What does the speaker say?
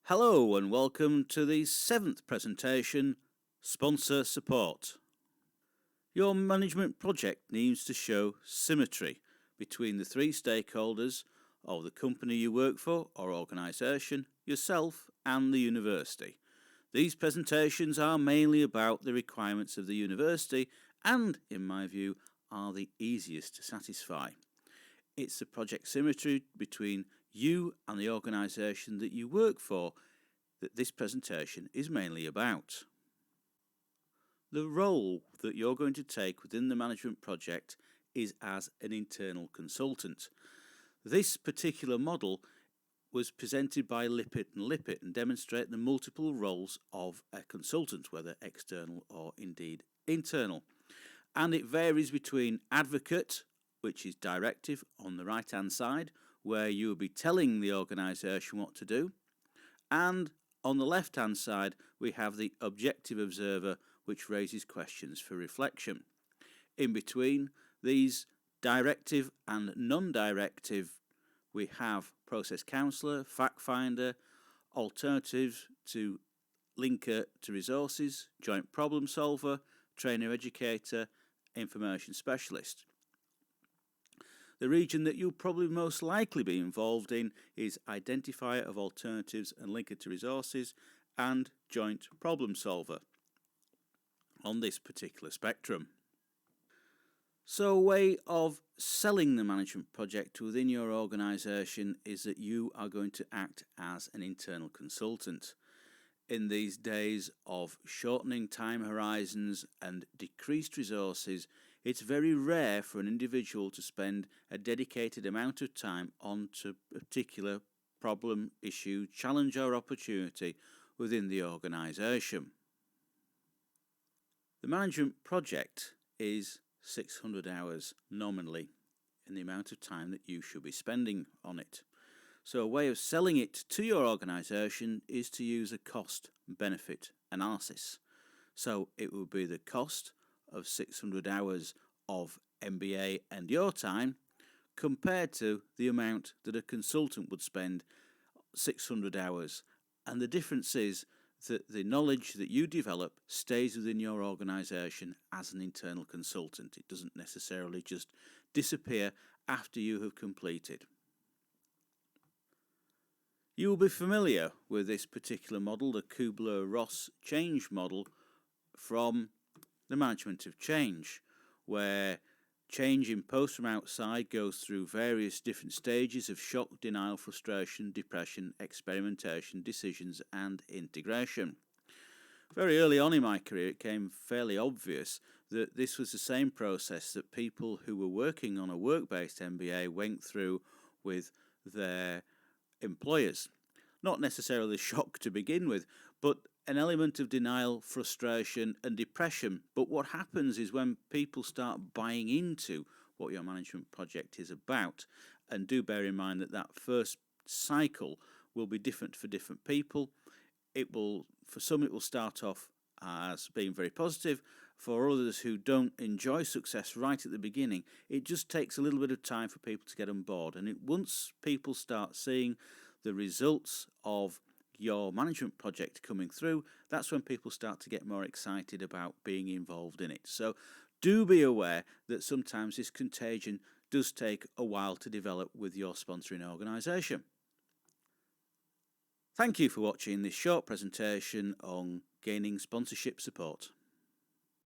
Hello and welcome to the 7th presentation, Sponsor Support. Your management project needs to show symmetry between the three stakeholders of the company you work for or organisation, yourself and the university. These presentations are mainly about the requirements of the university and, in my view, are the easiest to satisfy. It's the project symmetry between you and the organisation that you work for that this presentation is mainly about. The role that you're going to take within the management project is as an internal consultant. This particular model was presented by Lippert and Lippert and demonstrate the multiple roles of a consultant, whether external or indeed internal. And it varies between advocate, which is directive on the right hand side, where you will be telling the organisation what to do, and on the left hand side we have the objective observer, which raises questions for reflection. In between these directive and non-directive we have process counsellor, fact finder, alternatives to linker to resources, joint problem solver, trainer educator, information specialist. The region that you'll probably most likely be involved in is identifier of alternatives and linker to resources and joint problem solver on this particular spectrum. So a way of selling the management project within your organisation is that you are going to act as an internal consultant. In these days of shortening time horizons and decreased resources, it's very rare for an individual to spend a dedicated amount of time onto a particular problem, issue, challenge or opportunity within the organisation. The management project is 600 hours nominally in the amount of time that you should be spending on it. So a way of selling it to your organisation is to use a cost-benefit analysis. So it will be the cost of 600 hours of MBA and your time compared to the amount that a consultant would spend 600 hours. And the difference is that the knowledge that you develop stays within your organisation as an internal consultant. It doesn't necessarily just disappear after you have completed. You will be familiar with this particular model, the Kubler-Ross change model, from the management of change, where change imposed from outside goes through various different stages of shock, denial, frustration, depression, experimentation, decisions and integration. Very early on in my career it became fairly obvious that this was the same process that people who were working on a work-based MBA went through with their employers. Not necessarily shock to begin with, but an element of denial, frustration and depression. But what happens is when people start buying into what your management project is about, and do bear in mind that that first cycle will be different for different people. For some it will start off as being very positive. For others who don't enjoy success right at the beginning, it just takes a little bit of time for people to get on board. And once people start seeing the results of your management project coming through, that's when people start to get more excited about being involved in it. So do be aware that sometimes this contagion does take a while to develop with your sponsoring organisation. Thank you for watching this short presentation on gaining sponsorship support.